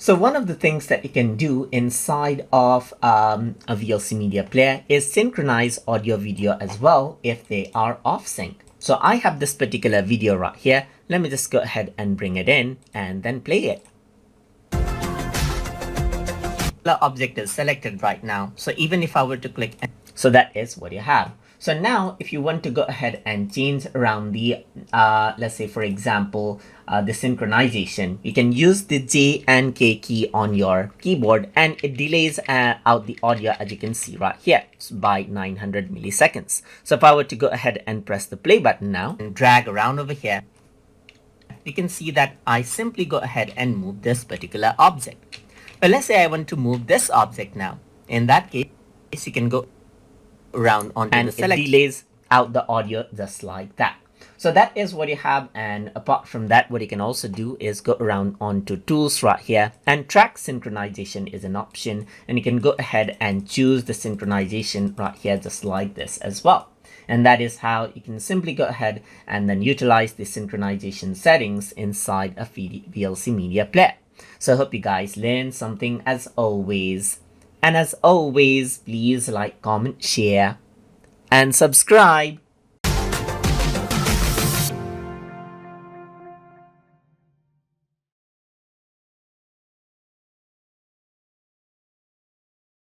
So one of the things that you can do inside of a VLC Media Player is synchronize audio video as well if they are off sync. So I have this particular video right here. Let me just go ahead and bring it in and then play it. The object is selected right now. So even if I were to click, so that is what you have. So now if you want to go ahead and change around the, let's say for example, the synchronization, you can use the J and K key on your keyboard and it delays out the audio as you can see right here by 900 milliseconds. So if I were to go ahead and press the play button now and drag around over here, you can see that I simply go ahead and move this particular object. But let's say I want to move this object now. In that case, you can go around onto the select. It delays out the audio just like that. So that is what you have, and apart from that, what you can also do is go around onto tools right here, and track synchronization is an option, and you can go ahead and choose the synchronization right here just like this as well. And that is how you can simply go ahead and then utilize the synchronization settings inside a VLC Media Player. So I hope you guys learned something as always. And as always, please like, comment, share, and subscribe.